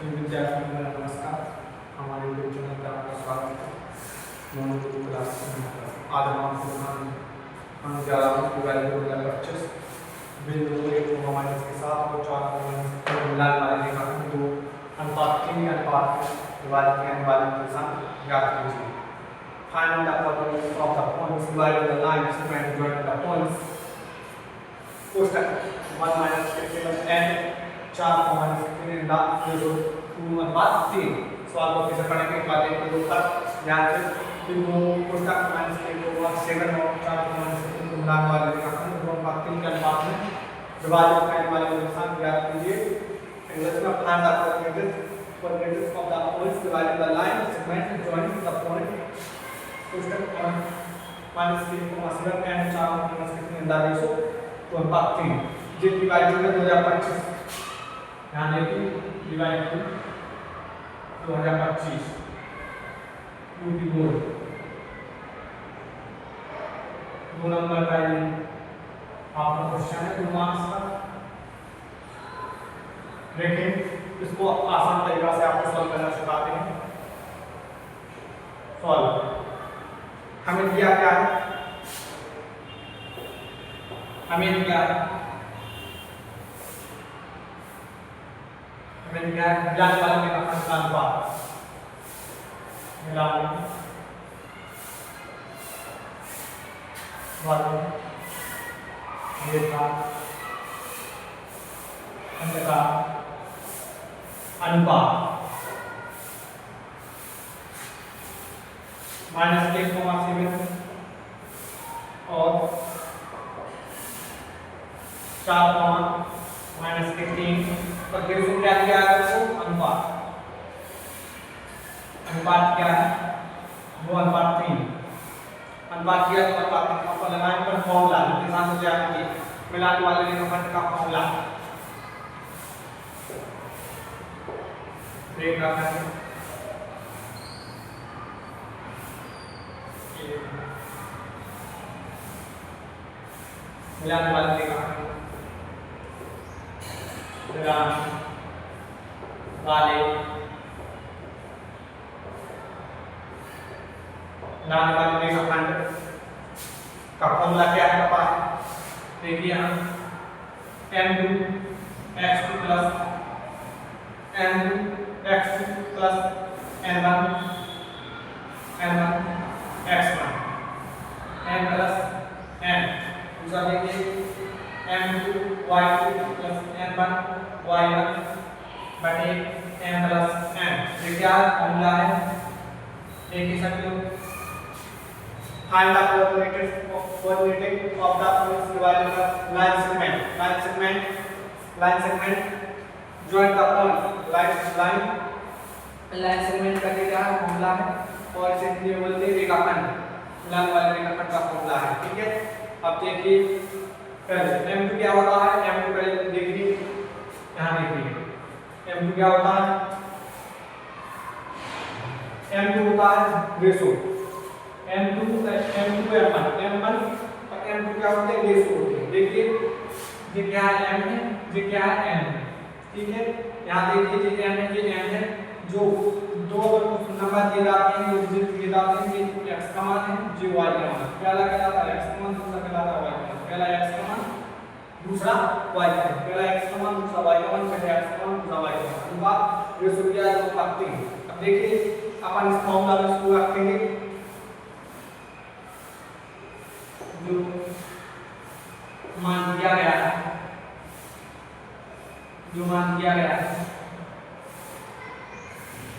विद्यार्थियों को नमस्कार। हमारे यूट्यूब चैनल पर आपका स्वागत है। मोनोग्रुप क्लास आज हम 11/2025 बिंदु 1 के साथ और 4 मिलान वाले रेखाखंड दो अनुपात 3 अनुपात विभाजित करने वाले के साथ ज्ञात कीजिए। Find the properties of the points divided the line segment joined the points. कोष्टक 1 - 15 n 4 - 15 lakh 2/3 सवाल को कैसे पढ़ेंगे एक बार एक दो तक ध्यान से बिंदु कोष्टक -7 और 4 - 15 को मिलाने वाले रेखाखंड 2/3 के अनुपात में विभाजित करने वाले के साथ ज्ञात कीजिए। इंग्लिश में find the coordinates of the points divided the line segment joining the point कोष्टक -3,7 n 4 - 15 दा रेशो 2/3 जे डिवाइड हो 2025 ध्यान दें divide two 2025 UP board 2 number का ये आपका क्वेश्चन है 2 मार्क्स का। लेकिन इसको आसान तरीका से आपको सॉल्व करना सिखाते हैं। सॉल्व हमें दिया क्या है, हमें दिया है मिलान वाले का अनुपात मिलान वाले अनुपात -1,7 और 4, -15 और रेशो क्या दिया है आपको अनुपात। अनुपात क्या है 2/3 अनुपात दिया तो अनुपात आपको लगाने पर फॉर्मूला ध्यान से याद कीजिए मिलान वाले रेखाखंड का फॉर्मूला रेखाखंड मिलान वाले रेखाखंड मिलान वाले रेखाखंड का फॉर्मूला क्या है पता है। देखिए हम m2x2 plus n2x2 plus n1 x1 n plus n दूसरा देखिए m2y2 प्लस n1 y1 बटे n प्लस n ये क्या फॉर्मूला है देख ही सकते हो। Find the coordinates of the points divided the line segment join the point line segment का क्या फॉर्मूला है और इसे ये बोलते हैं रेखाखंड मिलान वाले रेखाखंड का फॉर्मूला है। ठीक है अब देखिए पहले m2 क्या होता है m2 पहले देखिए यहां देखिए m2 क्या होता है m2 होता है रेशो m2 m1 और m2 क्या होते हैं रेशो होते हैं। देखिए ये क्या है m है ये क्या है n है। ठीक है यहां देखिए ये m है ये n है जो दो नंबर दिए जाते हैं जो डिजिट दिए जाते हैं ये x का मान है ये y का मान पहला कहलाता है x का मान दूसरा कहलाता है y का मान पहला x का मान दूसरा y का मान पहला x का मान दूसरा y का मान पहला x का मान दूसरा y का मान बात रेशो दिया है तो रखते हैं। अब देखिए अपन इस फॉर्मूला में इसको रखेंगे जो मान दिया गया है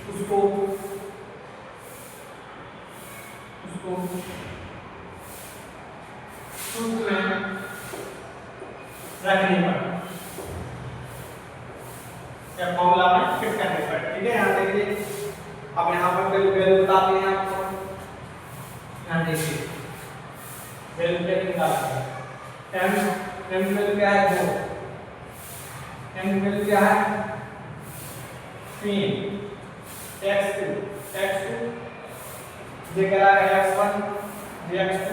उसको सूत्र में रखने पर या फॉर्मूला में फिट करने पर। ठीक है यहाँ देखिए अब यहाँ पर वैल्यू बताते हैं आपको यहाँ देखिए वैल्यू क्या निकालते हैं m वैल्यू क्या है 2 m वैल्यू क्या है 3 x2 ये क्या है x1 ये x2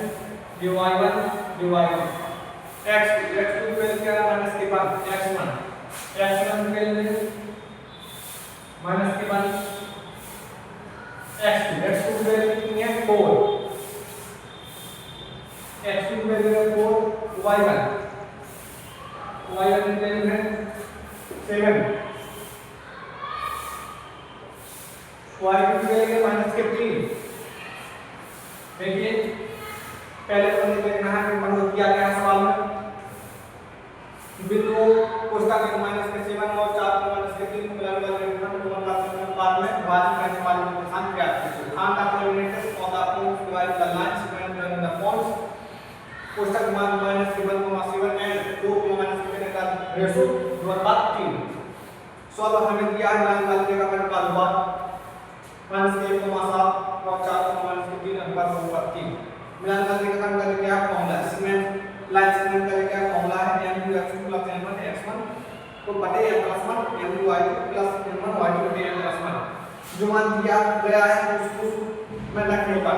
ये y1 ये y1 x2 वैल्यू क्या है -1 x1 x1 वैल्यू x2 की वैल्यू कितनी है 4, x2 की वैल्यू है 4, y1 की वैल्यू है 7, y2 की वैल्यू है -15। देखिए पहले तो हमें देखना है कि मन दिया गया है सवाल में बिंदु कोष्ठक के -7 और 4 को -3 को मिलाने वाले अनुपात में विभाजित करने वाले निर्देशांक ज्ञात कीजिए। Find the coordinates of the points dividing the lines when joining the points कोष्ठक मान -7, 7 and 4 -7 का रेशो अनुपात 3। सॉल्व हमें दिया है मिलाने वाले का अनुपात -1, 7 और 4 -3 अनुपात 3। मिलान करने का काम करेंगे क्या फॉर्मूला इसमें लाइन सेगमेंट करेंगे क्या फॉर्मूला है m2 x2 + n1 x1 तो बटे m + 1 m2 y2 + n1 y2 बटे m + 1 जो मान दिया गया है उसको मैं रखने पर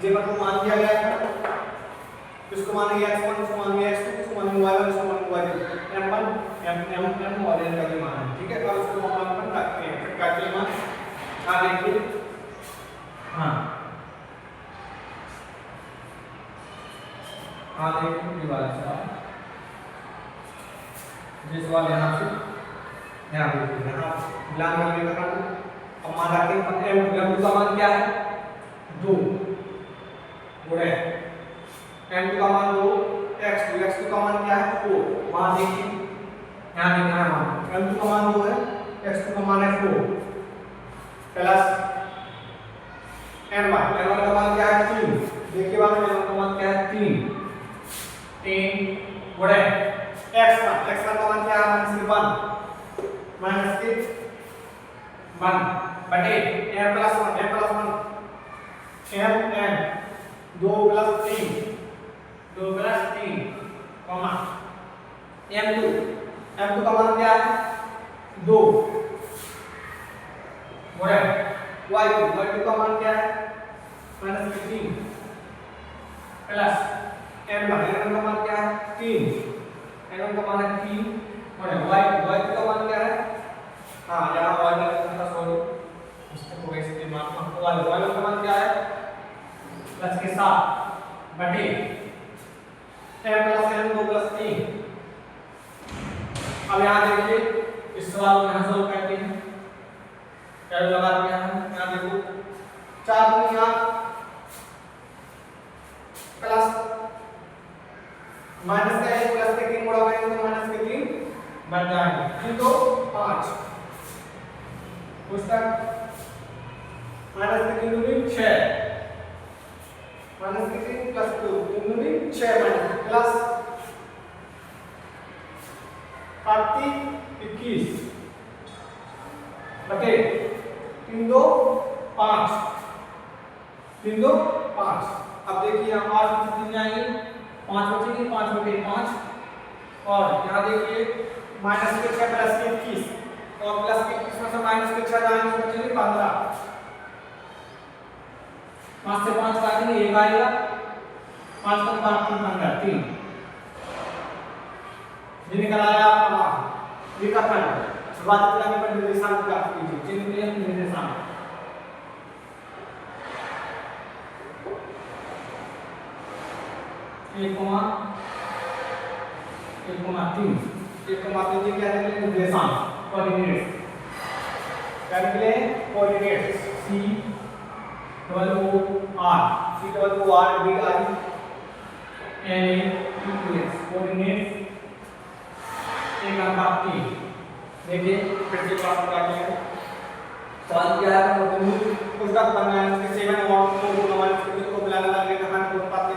जे मतलब मान दिया गया है इसको मानेंगे x1 इसको मानेंगे x2 इसको मानेंगे y1 इसको मानेंगे y2 m1 m और n का भी मान है ठीक है। और उसको हम काटते हैं फिर काटते हैं मान आ देखिए हां देखिए ये वाला सवाल ये सवाल यहाँ से यहाँ देखिए यहाँ मिलान करने का काम अब मान रखते हैं m2 का मान क्या है 2 गुणे m2 का मान 2 x2 का मान क्या है 4 मान देखिए यहाँ देखना है मान m2 का मान 2 है x2 का मान है 4 प्लस n1 का मान क्या है 3 देखिए बात n1 का मान क्या है 3 गुणे x1 का मान क्या है -1 बटे m + 1 m 2 + 3 कॉमा m2 का मान क्या है 2 गुणे y2 का मान क्या है -15 प्लस n1 का मान क्या है 3 n1 का मान है 3 और y2 का मान क्या है हां यहां y का सॉरी इसको वैसे के मान y का मान क्या है प्लस के साथ बटे m + n 2 + 3। अब यहां देखिए इस सवाल को यहां सॉल्व करते हैं क्या लगा दिया है यहां देखो 4 दूनी 8 प्लस माइनस का 1 प्लस के 3 गुणा करेंगे तो माइनस के 3 बन जाएगा 3 तो 5 उसका माइनस के 3 दूनी 6 माइनस के 3 प्लस 2 3 दूनी 6 माइनस प्लस 21 बटे 3 2 5 3 2 5। अब देखिए हम 8 कितनी जाएंगे 5 बचेंगे 5 बटे 5 और यहाँ देखिए माइनस के 6 प्लस के 21 और प्लस के 21 में से माइनस के 6 जाएंगे तो बचेंगे 15 5 से 5 काटेंगे 1 आएगा 5 का 5 15 3 ये निकल आया आपका मान ये का फल विभाजित करने पर निर्देशांक प्राप्त कीजिए चिन्ह के लिए निर्देशांक 1,3 क्या निकले निर्देशांक कोऑर्डिनेट्स क्या निकले coordinates C double O R D I N A Q S coordinates 1,3 देखिए फिर से बात करते हैं सवाल क्या है उसका बनाया इसके 7 और 4 को मिलाना वाले का मान को अनुपात में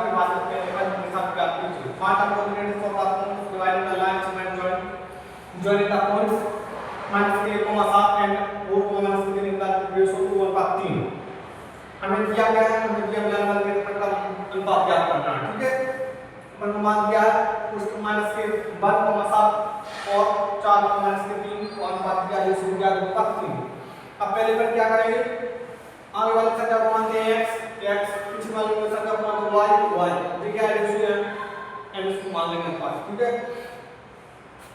विभाजित करने पर निशान प्राप्त कीजिए। Find the coordinates of the points dividing the lines when joining the points -1,7 and 4, -3 in the ratio 2:3। हमें दिया गया है हमें दिया मिलाने वाले का अनुपात ज्ञात करना है ठीक है। अनुमान दिया है उसको -1,7 और 4 -3 को अनुपात दिया है इसको ज्ञात अनुपात 3। अब पहले पर क्या करेंगे आगे वाली संख्या को मानते हैं x पीछे वाली संख्या को मानते हैं y देखिए रेशियो m इसको मान लेंगे पास ठीक है।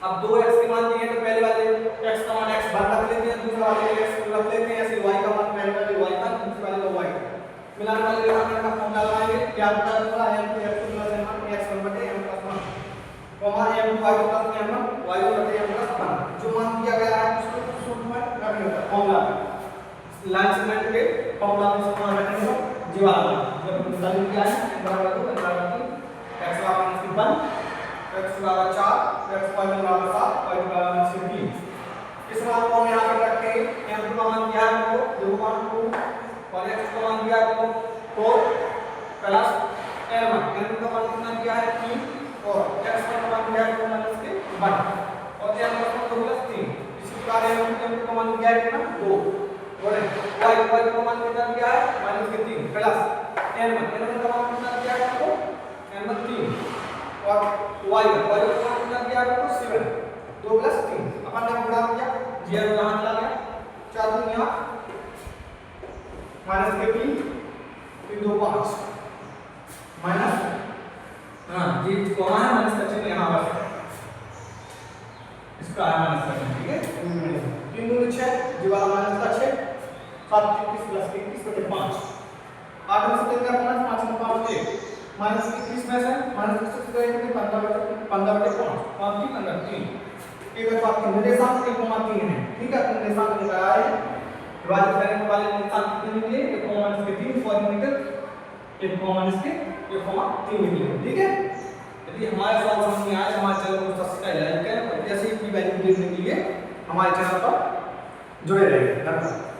अब 2x के मान दिए तो पहले वाले x का मान x bar रख लेते हैं, दूसरे वाले x रख लेते हैं, ऐसे y का मान पहले वाले y का, दूसरे वाले का y मिलाने वाले विभाजन का फॉर्मूला लगाएंगे। क्या होता है पूरा m to x plus m x 1 बटे m plus 1 comma m y plus m y बटे m प्लस 1 जो मान दिया गया है उसको शॉर्ट में रख लेते हैं फॉर्मूला लाइन सेगमेंट के फॉर्मूला में समान रखेंगे जी वाला जब निकाल दिया है m बराबर 2 n बराबर 3 x बराबर 1 x बराबर 4 x y बराबर 7 y बराबर 3 इस मान को हम यहां पर रख के m का मान दिया है हमको 2 मान 2 और x का मान दिया है 4 प्लस n का मान कितना दिया है 3 और x का मान दिया है 2 माइनस के 1 और n का मान 2 प्लस 3 इसी प्रकार m का मान दिया है कितना 2 और y का मान कितना दिया है माइनस के 3 प्लस n का मान कितना दिया है आपको n 3 और y का मान कितना दिया है आपको 7 2 प्लस 3 अपन ने गुणा किया जी यहां चला गया 4 दूनी 8 माइनस के 3 3 2 5 माइनस हां जी कॉमा है माइनस का चिन्ह यहां पर इसका माइनस का चिन्ह ठीक है 3 दूनी 6 जी वाला माइनस का 6 7 21 प्लस 21 बटे 5 8 में से 3 का 5 में 5 1 माइनस 21 में से माइनस 21 करेंगे 15 बटे 5 5 की 15 3 एक बात की निर्देशांक 1,3 है ठीक है निर्देशांक निकाला है विभाजित करने वाले निर्देशांक कितने निकले 1,3 पर मीटर 1,3 निकले ठीक है। यदि हमारे सवाल समझ में आए हमारे चैनल को सब्सक्राइब लाइक करें और जैसे ही की वैल्यू देखने के लिए हमारे चैनल पर जुड़े रहिए। धन्यवाद।